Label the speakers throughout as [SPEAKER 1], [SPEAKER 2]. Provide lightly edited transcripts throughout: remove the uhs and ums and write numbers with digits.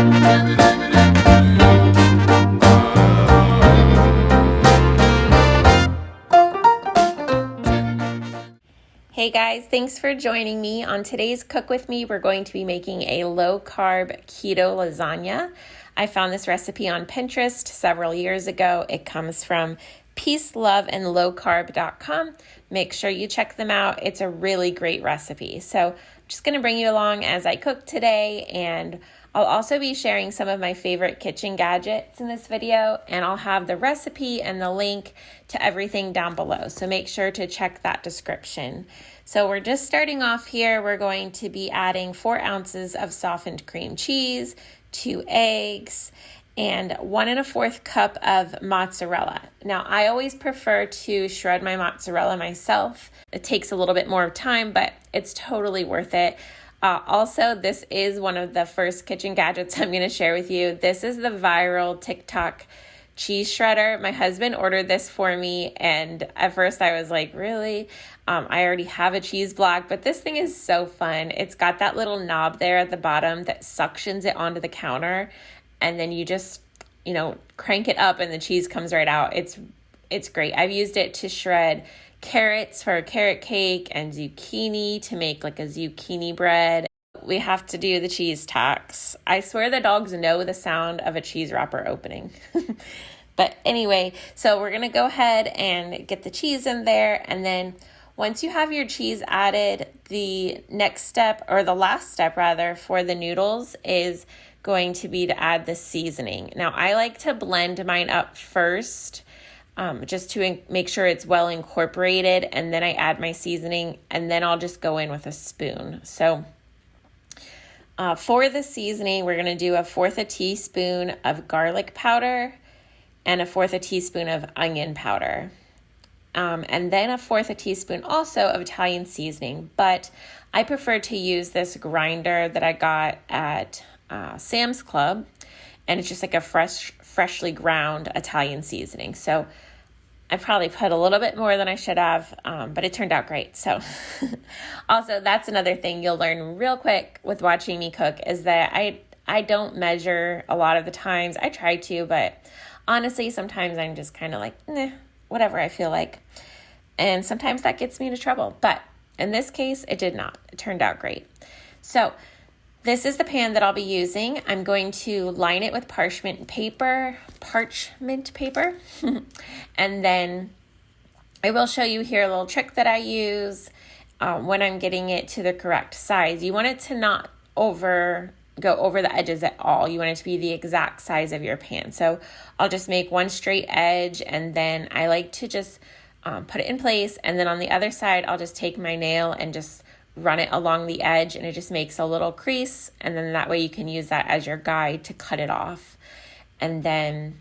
[SPEAKER 1] Hey guys, thanks for joining me. On today's Cook With Me, we're going to be making a low-carb keto lasagna. I found this recipe on Pinterest several years ago. It comes from peaceloveandlowcarb.com. Make sure you check them out. It's a really great recipe. So I'm just going to bring you along as I cook today, and I'll also be sharing some of my favorite kitchen gadgets in this video, and I'll have the recipe and the link to everything down below. So make sure to check that description. So we're just starting off here. We're going to be adding 4 ounces of softened cream cheese, 2 eggs, and 1 1/4 cup of mozzarella. Now, I always prefer to shred my mozzarella myself. It takes a little bit more time, but it's totally worth it. Also, this is one of the first kitchen gadgets I'm going to share with you. This is the viral TikTok cheese shredder. My husband ordered this for me, and at first I was like, really? I already have a cheese block, but this thing is so fun. It's got that little knob there at the bottom that suctions it onto the counter, and then you just, crank it up and the cheese comes right out. It's great. I've used it to shred carrots for a carrot cake and zucchini to make like a zucchini bread. We have to do the cheese tax. I swear the dogs know the sound of a cheese wrapper opening. But anyway, so we're going to go ahead and get the cheese in there. And then once you have your cheese added, the next step, or the last step rather, for the noodles is going to be to add the seasoning. Now, I like to blend mine up first, just to make sure it's well incorporated, and then I add my seasoning, and then I'll just go in with a spoon. So for the seasoning, we're going to do 1/4 teaspoon of garlic powder and 1/4 teaspoon of onion powder. And then 1/4 teaspoon also of Italian seasoning, but I prefer to use this grinder that I got at Sam's Club, and it's just like a freshly ground Italian seasoning. So I probably put a little bit more than I should have, but it turned out great. So also, that's another thing you'll learn real quick with watching me cook, is that I don't measure a lot of the times. I try to, but honestly, sometimes I'm just kind of like, whatever I feel like. And sometimes that gets me into trouble. But in this case, it did not. It turned out great. So this is the pan that I'll be using. I'm going to line it with parchment paper, and then I will show you here a little trick that I use when I'm getting it to the correct size. You want it to not go over the edges at all. You want it to be the exact size of your pan. So I'll just make one straight edge, and then I like to just put it in place, and then on the other side, I'll just take my nail and just run it along the edge, and it just makes a little crease, and then that way you can use that as your guide to cut it off. And then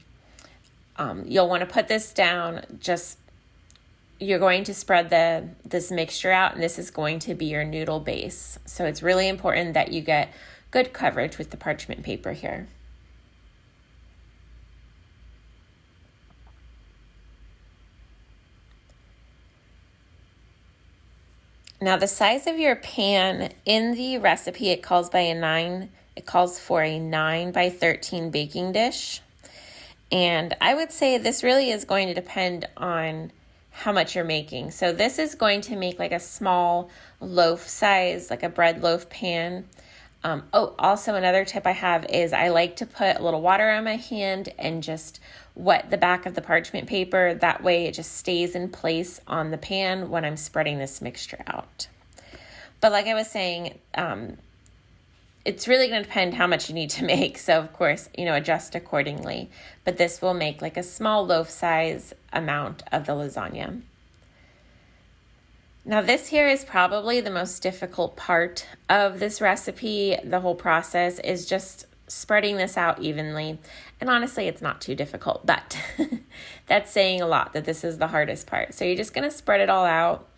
[SPEAKER 1] you'll want to put this down. You're going to spread this mixture out, and this is going to be your noodle base. So it's really important that you get good coverage with the parchment paper here. Now, the size of your pan in the recipe, it calls for a 9 by 13 baking dish. And I would say this really is going to depend on how much you're making. So this is going to make like a small loaf size, like a bread loaf pan. Also another tip I have is I like to put a little water on my hand and just wet the back of the parchment paper. That way it just stays in place on the pan when I'm spreading this mixture out. But like I was saying, it's really going to depend how much you need to make. So of course, adjust accordingly. But this will make like a small loaf size amount of the lasagna. Now this here is probably the most difficult part of this recipe. The whole process is just spreading this out evenly. And honestly, it's not too difficult, but that's saying a lot that this is the hardest part. So you're just going to spread it all out.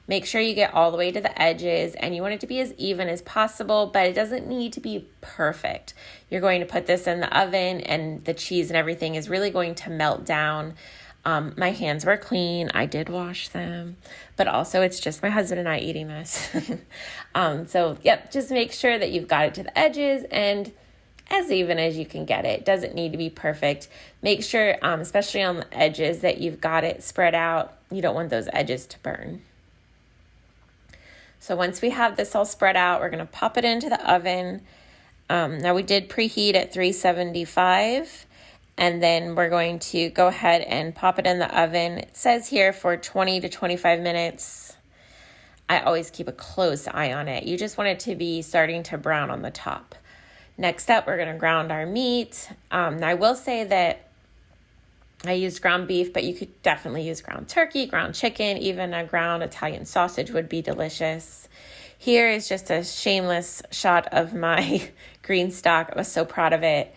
[SPEAKER 1] Make sure you get all the way to the edges, and you want it to be as even as possible, but it doesn't need to be perfect. You're going to put this in the oven, and the cheese and everything is really going to melt down. My hands were clean. I did wash them, but also it's just my husband and I eating this. So yep, just make sure that you've got it to the edges, and as even as you can get it. It doesn't need to be perfect. Make sure, especially on the edges, that you've got it spread out. You don't want those edges to burn. So once we have this all spread out, we're going to pop it into the oven. Now we did preheat at 375, and then we're going to go ahead and pop it in the oven. It says here for 20 to 25 minutes. I always keep a close eye on it. You just want it to be starting to brown on the top. Next up, we're going to ground our meat. Now I will say that I used ground beef, but you could definitely use ground turkey, ground chicken, even a ground Italian sausage would be delicious. Here is just a shameless shot of my green stock. I was so proud of it.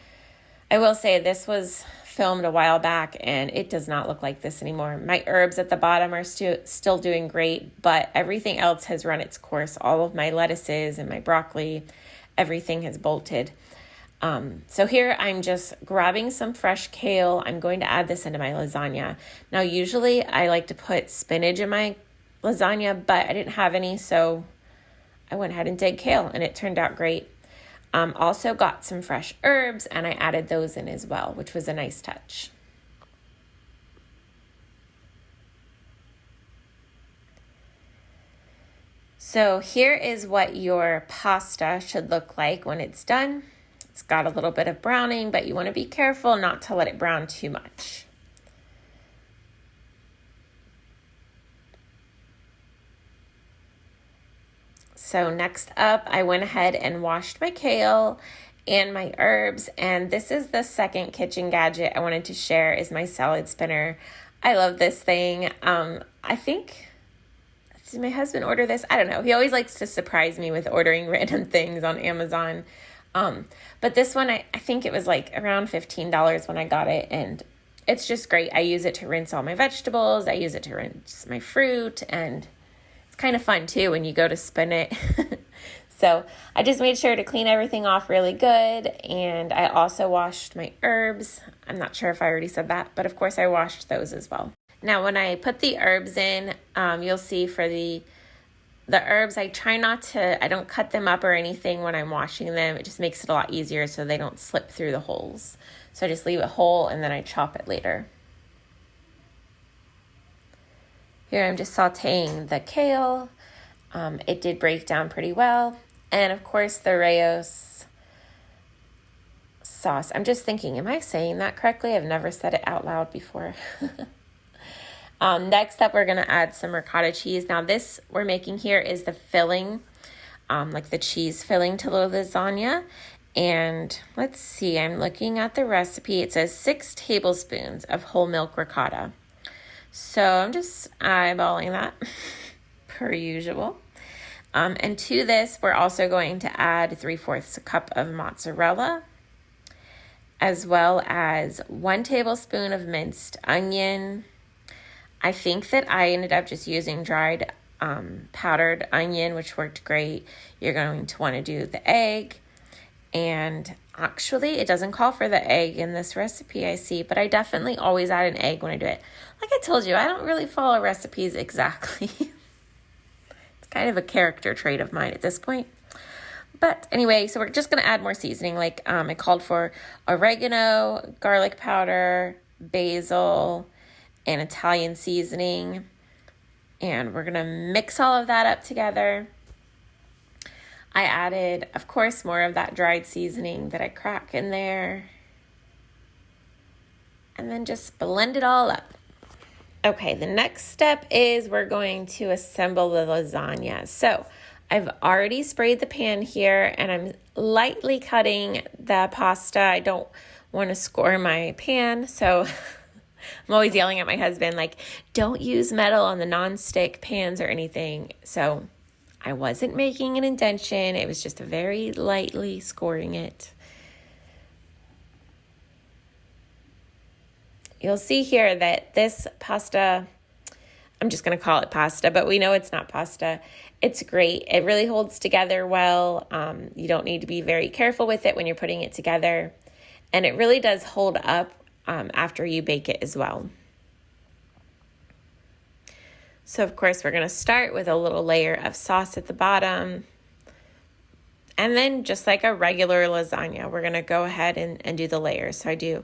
[SPEAKER 1] I will say this was filmed a while back and it does not look like this anymore. My herbs at the bottom are still doing great, but everything else has run its course. All of my lettuces and my broccoli, everything has bolted. So here I'm just grabbing some fresh kale. I'm going to add this into my lasagna. Now, usually I like to put spinach in my lasagna, but I didn't have any, so I went ahead and did kale, and it turned out great. Also got some fresh herbs, and I added those in as well, which was a nice touch. So here is what your pasta should look like when it's done. It's got a little bit of browning, but you want to be careful not to let it brown too much. So next up, I went ahead and washed my kale and my herbs, and this is the second kitchen gadget I wanted to share is my salad spinner. I love this thing. I think, did my husband order this? I don't know. He always likes to surprise me with ordering random things on Amazon. But this one, I think it was like around $15 when I got it, and it's just great. I use it to rinse all my vegetables. I use it to rinse my fruit, and it's kind of fun too when you go to spin it. So I just made sure to clean everything off really good, and I also washed my herbs. I'm not sure if I already said that, but of course I washed those as well. Now when I put the herbs in, you'll see for the herbs, I don't cut them up or anything when I'm washing them. It just makes it a lot easier so they don't slip through the holes. So I just leave it whole and then I chop it later. Here I'm just sauteing the kale. It did break down pretty well. And of course the Rayos sauce. I'm just thinking, am I saying that correctly? I've never said it out loud before. Next up, we're going to add some ricotta cheese. Now this we're making here is the filling, like the cheese filling to the lasagna. And let's see, I'm looking at the recipe. It says 6 tablespoons of whole milk ricotta. So I'm just eyeballing that per usual. And to this, we're also going to add 3/4 cup of mozzarella, as well as 1 tablespoon of minced onion. I think that I ended up just using dried powdered onion, which worked great. You're going to want to do the egg. And actually, it doesn't call for the egg in this recipe, I see, but I definitely always add an egg when I do it. Like I told you, I don't really follow recipes exactly. It's kind of a character trait of mine at this point. But anyway, so we're just going to add more seasoning. Like I called for oregano, garlic powder, basil, and Italian seasoning. And we're going to mix all of that up together. I added, of course, more of that dried seasoning that I crack in there. And then just blend it all up. Okay, the next step is we're going to assemble the lasagna. So I've already sprayed the pan here and I'm lightly cutting the pasta. I don't want to score my pan, so I'm always yelling at my husband, like, don't use metal on the non-stick pans or anything. So I wasn't making an indentation. It was just very lightly scoring it. You'll see here that this pasta, I'm just going to call it pasta, but we know it's not pasta. It's great. It really holds together well. You don't need to be very careful with it when you're putting it together. And it really does hold up after you bake it as well. So of course we're going to start with a little layer of sauce at the bottom. And then just like a regular lasagna, we're gonna go ahead and do the layers. So I do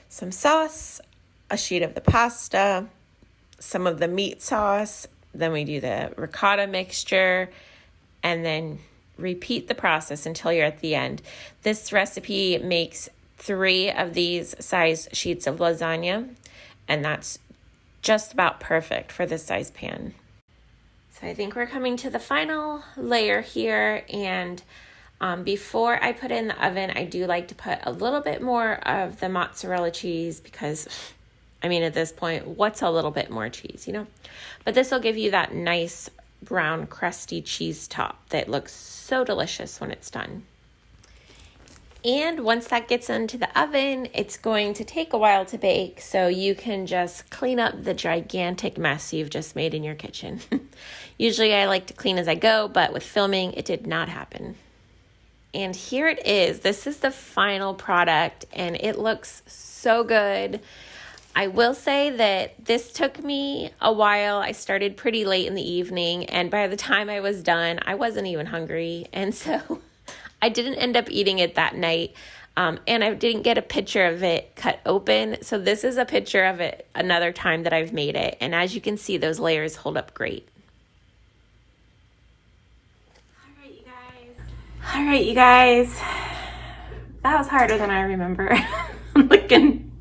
[SPEAKER 1] some sauce, a sheet of the pasta, some of the meat sauce, then we do the ricotta mixture, and then repeat the process until you're at the end. This recipe makes 3 of these size sheets of lasagna, and that's just about perfect for this size pan. So I think we're coming to the final layer here, and before I put it in the oven, I do like to put a little bit more of the mozzarella cheese because, I mean, at this point, what's a little bit more cheese, you know? But this will give you that nice brown crusty cheese top that looks so delicious when it's done. And once that gets into the oven, it's going to take a while to bake, so you can just clean up the gigantic mess you've just made in your kitchen. Usually I like to clean as I go, but with filming, it did not happen. And here it is. This is the final product, and it looks so good. I will say that this took me a while. I started pretty late in the evening, and by the time I was done, I wasn't even hungry. And so I didn't end up eating it that night, and I didn't get a picture of it cut open. So this is a picture of it another time that I've made it. And as you can see, those layers hold up great. All right, you guys. That was harder than I remember. I'm looking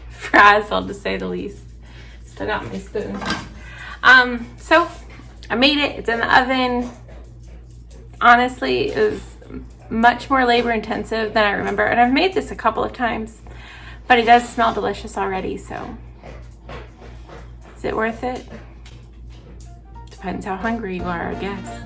[SPEAKER 1] frazzled, to say the least. Still got my spoon. So I made it. It's in the oven. Honestly, it was much more labor intensive than I remember, and I've made this a couple of times, but it does smell delicious already. So is it worth it? Depends how hungry you are, I guess.